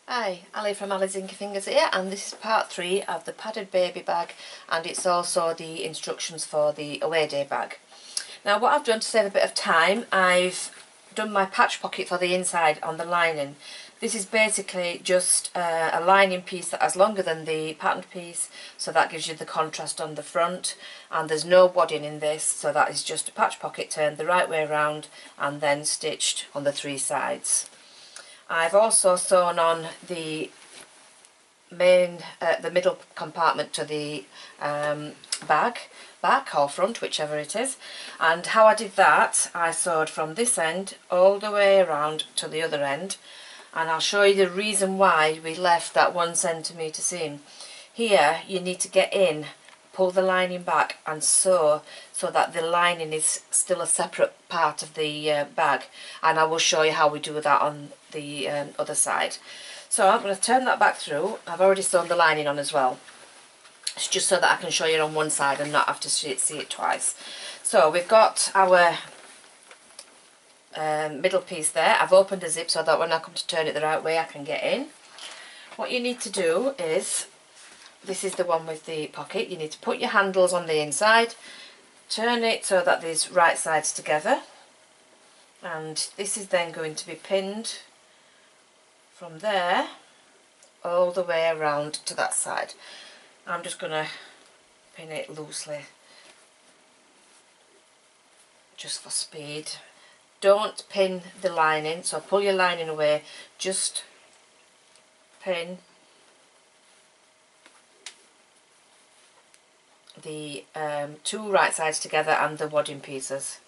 Hi, Ali from Ali's Inky Fingers here, and this is part 3 of the padded baby bag, and it's also the instructions for the away day bag. Now what I've done to save a bit of time, I've done my patch pocket for the inside on the lining. This is basically just a lining piece that is longer than the patterned piece, so that gives you the contrast on the front, and there's no wadding in this, so that is just a patch pocket turned the right way around and then stitched on the 3 sides. I've also sewn on the middle compartment to the back or front, whichever it is. And how I did that, I sewed from this end all the way around to the other end, and I'll show you the reason why we left that 1 centimetre seam. Here you need to get in, pull the lining back and sew so that the lining is still a separate part of the bag, and I will show you how we do that on the other side. So I'm going to turn that back through. I've already sewn the lining on as well. It's just so that I can show you on one side and not have to see it twice. So we've got our middle piece there. I've opened a zip so that when I come to turn it the right way I can get in. What you need to do is, this is the one with the pocket, you need to put your handles on the inside, turn it so that there's right sides together, and this is then going to be pinned from there all the way around to that side. I'm just going to pin it loosely just for speed. Don't pin the lining, so pull your lining away, just pin the 2 right sides together and the wadding pieces,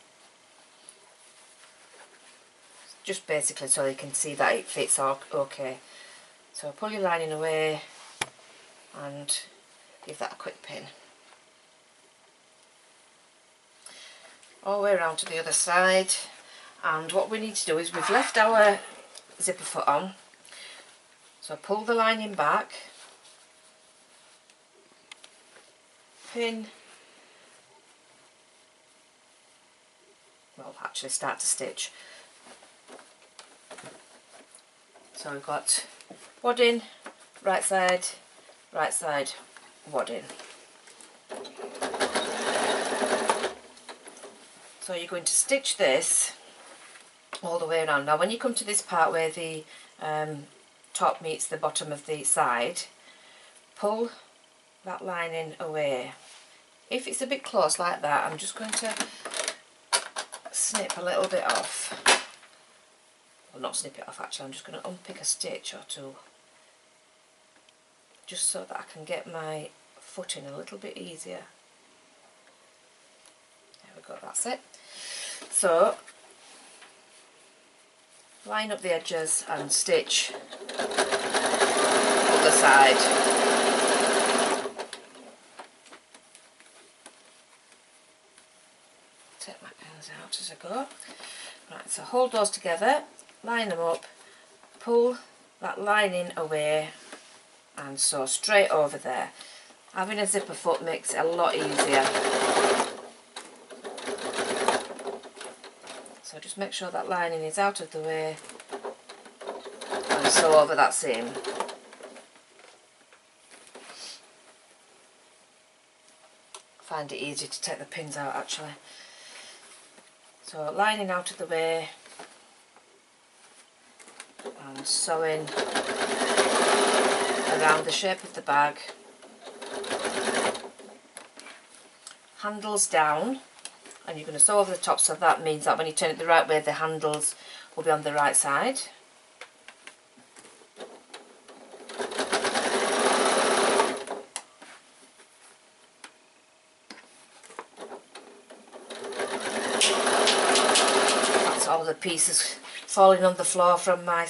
just basically so you can see that it fits okay. So pull your lining away and give that a quick pin all the way around to the other side. And what we need to do is, we've left our zipper foot on, so pull the lining back, pin, well actually start to stitch. So we've got wadding, right side, wadding. So you're going to stitch this all the way around. Now when you come to this part where the top meets the bottom of the side, pull that lining away. If it's a bit close like that, I'm just going to snip a little bit off. Well, not snip it off actually, I'm just going to unpick a stitch or 2, just so that I can get my foot in a little bit easier. There we go, that's it. So line up the edges and stitch other side. Take my pins out as I go. Right, so hold those together, line them up, pull that lining away and sew straight over there. Having a zipper foot makes it a lot easier. So just make sure that lining is out of the way and sew over that seam. Find it easier to take the pins out actually. So lining out of the way and sewing around the shape of the bag. Handles down, and you're going to sew over the top, so that means that when you turn it the right way the handles will be on the right side. That's all the pieces falling on the floor from my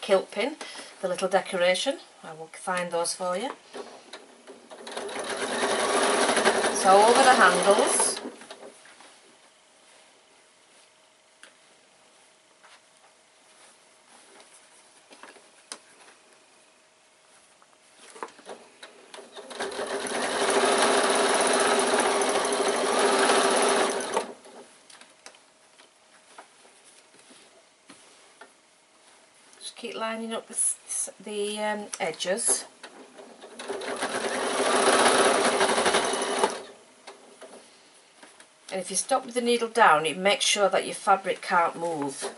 kilt pin, the little decoration. I will find those for you. So over the handles, Just keep lining up the edges. And if you stop with the needle down, it makes sure that your fabric can't move.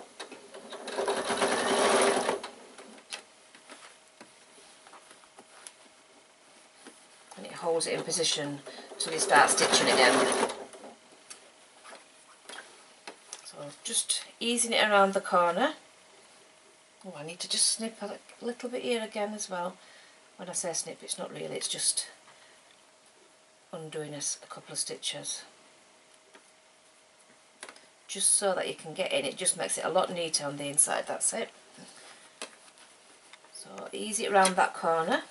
And it holds it in position until you start stitching again. So just easing it around the corner. Oh, I need to just snip a little bit here again as well. When I say snip, it's not really, it's just undoing a couple of stitches. Just so that you can get in, it just makes it a lot neater on the inside, that's it. So ease it around that corner.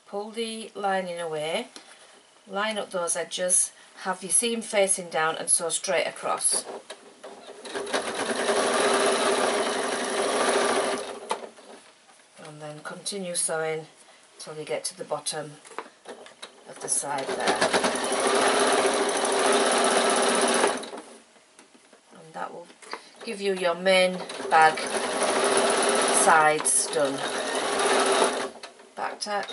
Pull the lining away, line up those edges, have your seam facing down and sew straight across. And then continue sewing till you get to the bottom of the side there. And that will give you your main bag sides done. Back tack,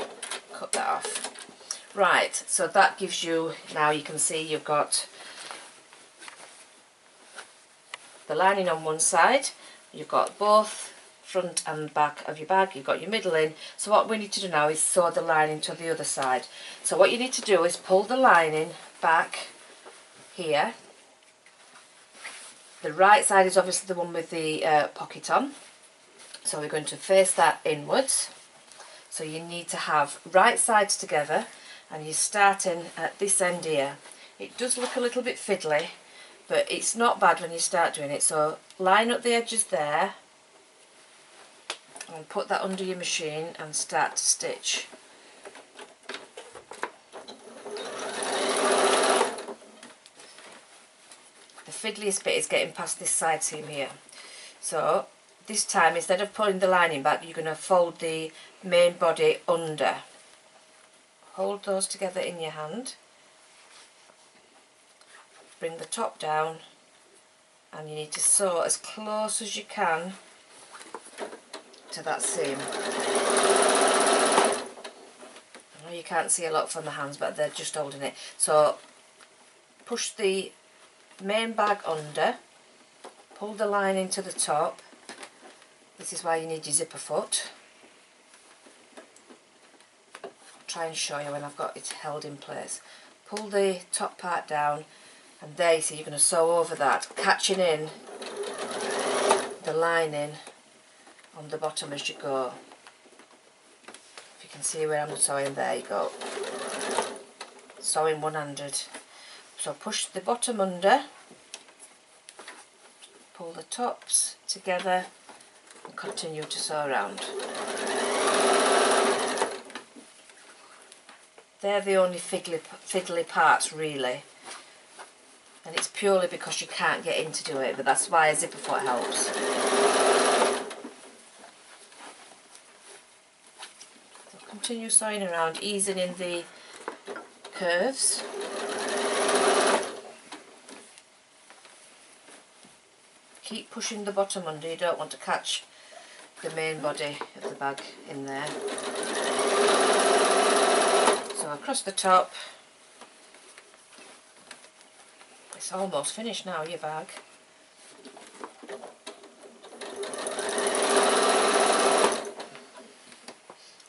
cut that off. Right, so that gives you, now you can see you've got the lining on one side, you've got both front and back of your bag, you've got your middle in. So what we need to do now is sew the lining to the other side. So what you need to do is pull the lining back here. The right side is obviously the one with the pocket on, so we're going to face that inwards. So you need to have right sides together and you're starting at this end here. It does look a little bit fiddly, but it's not bad when you start doing it. So line up the edges there and put that under your machine and start to stitch. The fiddliest bit is getting past this side seam here. So this time, instead of pulling the lining back, you're going to fold the main body under. Hold those together in your hand. Bring the top down and you need to sew as close as you can to that seam. I know you can't see a lot from the hands, but they're just holding it. So push the main bag under, pull the line into the top. This is why you need your zipper foot. I'll try and show you when I've got it held in place. Pull the top part down and there you see you're going to sew over that, catching in the lining on the bottom as you go. If you can see where I'm sewing, there you go. Sewing one-handed. So push the bottom under, pull the tops together and continue to sew around. They're the only fiddly parts really, and it's purely because you can't get in to do it, but that's why a zipper foot helps. So continue sewing around, easing in the curves. Keep pushing the bottom under, you don't want to catch the main body of the bag in there. So across the top. It's almost finished now, your bag.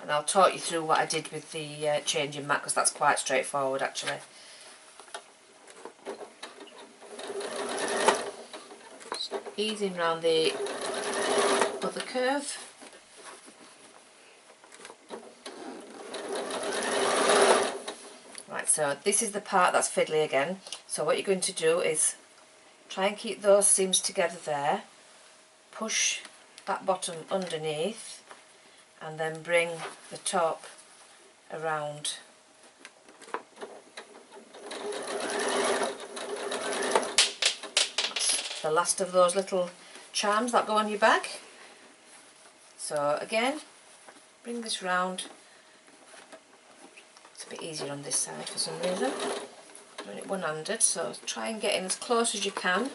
And I'll talk you through what I did with the changing mat, because that's quite straightforward actually. Just easing around the other curve. Right, so this is the part that's fiddly again. So what you're going to do is try and keep those seams together there, push that bottom underneath and then bring the top around. That's the last of those little charms that go on your bag. So again, bring this round. It's a bit easier on this side for some reason. Doing it one-handed, so try and get in as close as you can.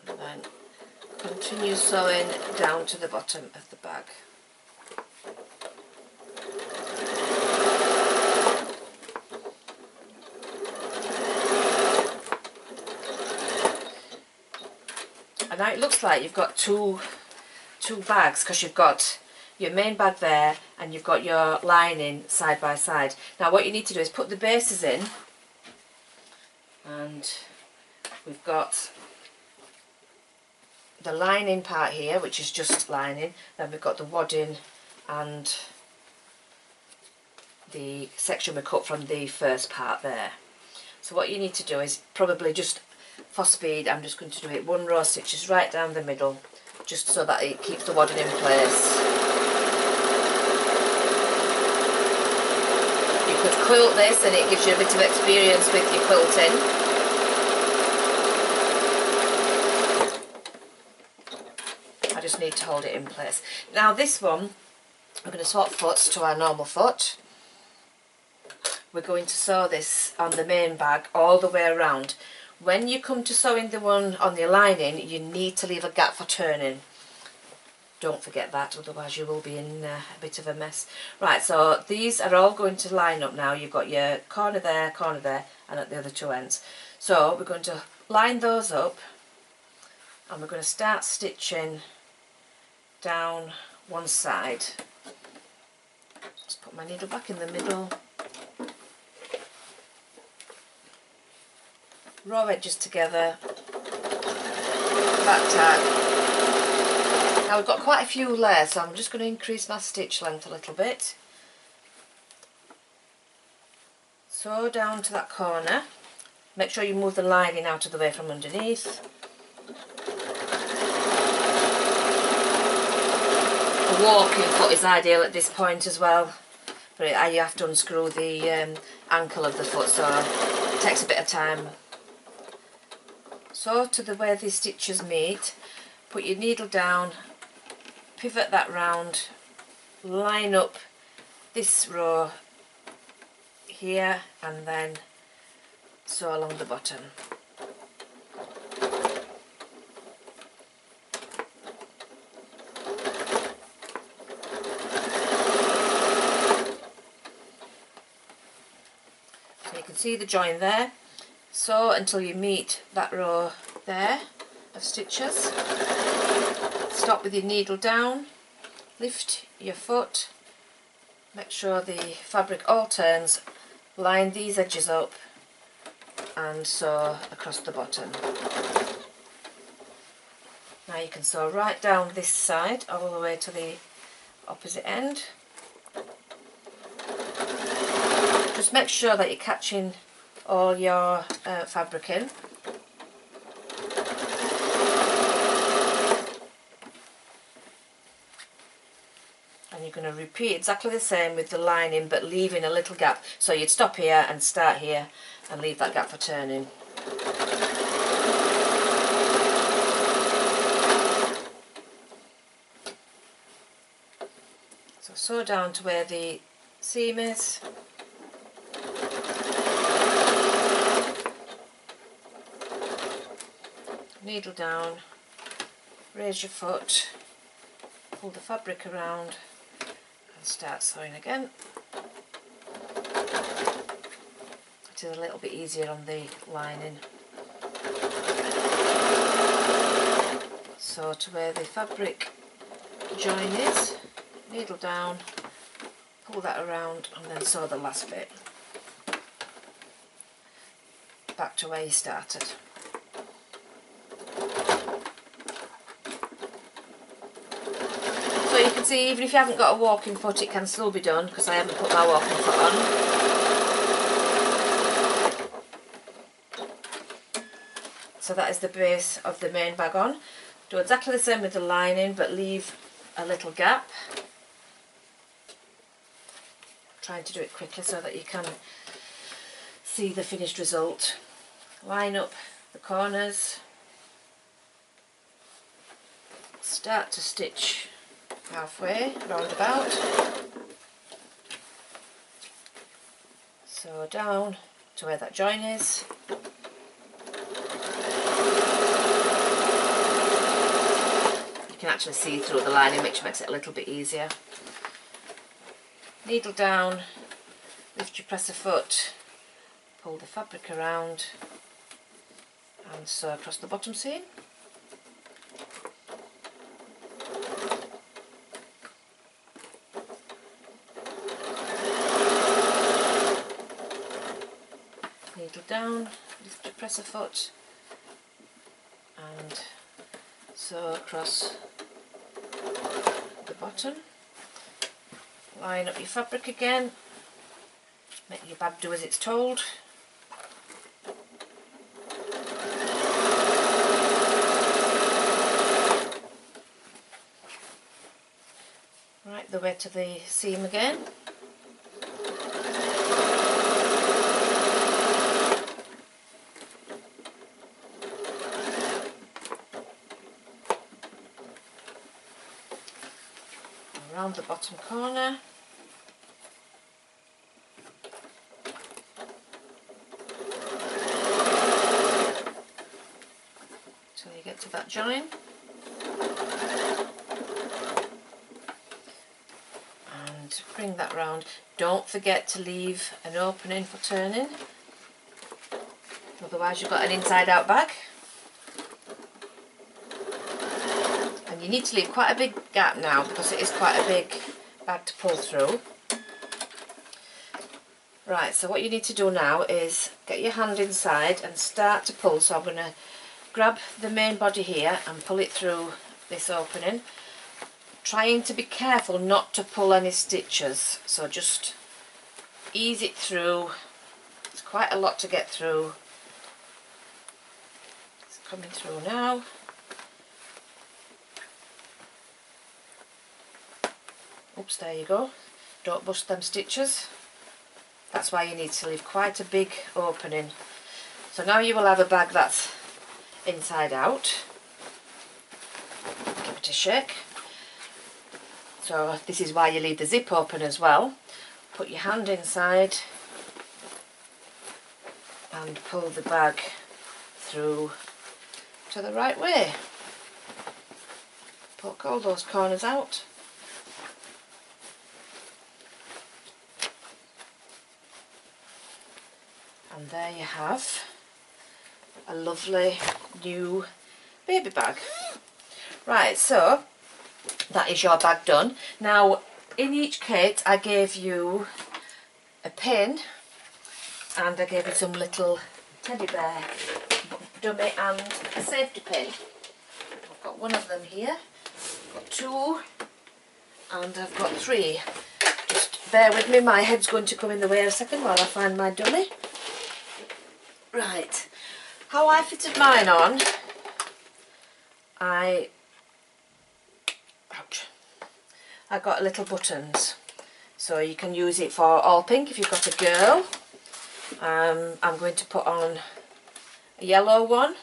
And then continue sewing down to the bottom of the bag. And now it looks like you've got two bags, because you've got your main bag there and you've got your lining side by side. Now what you need to do is put the bases in, and we've got the lining part here, which is just lining, then we've got the wadding and the section we cut from the first part there. So what you need to do is probably just for speed, I'm just going to do it 1 row stitches right down the middle, just so that it keeps the wadding in place. You could quilt this and it gives you a bit of experience with your quilting. I just need to hold it in place. Now this one, we're going to swap foots to our normal foot. We're going to sew this on the main bag all the way around. When you come to sewing the one on the lining, you need to leave a gap for turning. Don't forget that, otherwise you will be in a bit of a mess. Right, so these are all going to line up now. You've got your corner there, and at the other two ends. So we're going to line those up, and we're going to start stitching down one side. Just put my needle back in the middle. Raw edges together, back tag. Now we've got quite a few layers, so I'm just going to increase my stitch length a little bit. Sew down to that corner. Make sure you move the lining out of the way from underneath. A walking foot is ideal at this point as well, but you have to unscrew the ankle of the foot, so it takes a bit of time. So to the where the stitches meet, put your needle down, pivot that round, line up this row here, and then sew along the bottom. So you can see the join there. Sew until you meet that row there of stitches. Stop with your needle down, lift your foot, make sure the fabric all turns, line these edges up and sew across the bottom. Now you can sew right down this side all the way to the opposite end. Just make sure that you're catching all your fabric in. And you're going to repeat exactly the same with the lining, but leaving a little gap. So you'd stop here and start here and leave that gap for turning. So sew down to where the seam is. Needle down, raise your foot, pull the fabric around and start sewing again. It is a little bit easier on the lining. So to where the fabric join is, needle down, pull that around and then sew the last bit back to where you started. So you can see, even if you haven't got a walking foot, it can still be done, because I haven't put my walking foot on. So that is the base of the main bag on. Do exactly the same with the lining, but leave a little gap. Trying to do it quickly so that you can see the finished result. Line up the corners, start to stitch halfway, round about. So down to where that join is. You can actually see through the lining, which makes it a little bit easier. Needle down, lift your presser foot, pull the fabric around and sew across the bottom seam. Needle down, lift your presser foot and sew across the bottom. Line up your fabric again, make your bag do as it's told. Right the way to the seam again. Around the bottom corner. Till you get to that join. And bring that round. Don't forget to leave an opening for turning, otherwise you've got an inside out bag. And you need to leave quite a big gap now because it is quite a big bag to pull through. Right, so what you need to do now is get your hand inside and start to pull. So I'm going to grab the main body here and pull it through this opening, trying to be careful not to pull any stitches, so just ease it through. It's quite a lot to get through. It's coming through now. Oops, there you go. Don't bust them stitches. That's why you need to leave quite a big opening. So now you will have a bag that's inside out. Give it a shake. So this is why you leave the zip open as well. Put your hand inside and pull the bag through to the right way. Poke all those corners out. And there you have a lovely new baby bag. Right, so that is your bag done. Now in each kit I gave you a pin and I gave you some little teddy bear dummy and a safety pin. I've got one of them here, I've got two and I've got three. Just bear with me, my head's going to come in the way a second while I find my dummy. Right, how I fitted mine on, I got little buttons, so you can use it for all pink if you've got a girl. I'm going to put on a yellow one.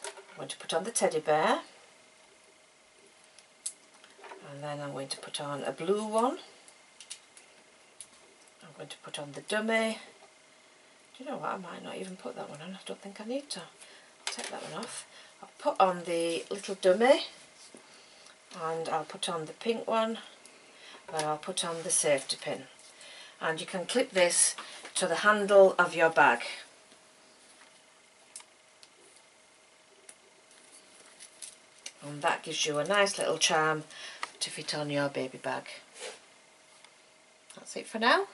I'm going to put on the teddy bear, and then I'm going to put on a blue one. I'm going to put on the dummy. Do you know what, I might not even put that one on, I don't think I need to. I'll take that one off. I'll put on the little dummy and I'll put on the pink one and I'll put on the safety pin. And you can clip this to the handle of your bag. And that gives you a nice little charm to fit on your baby bag. That's it for now.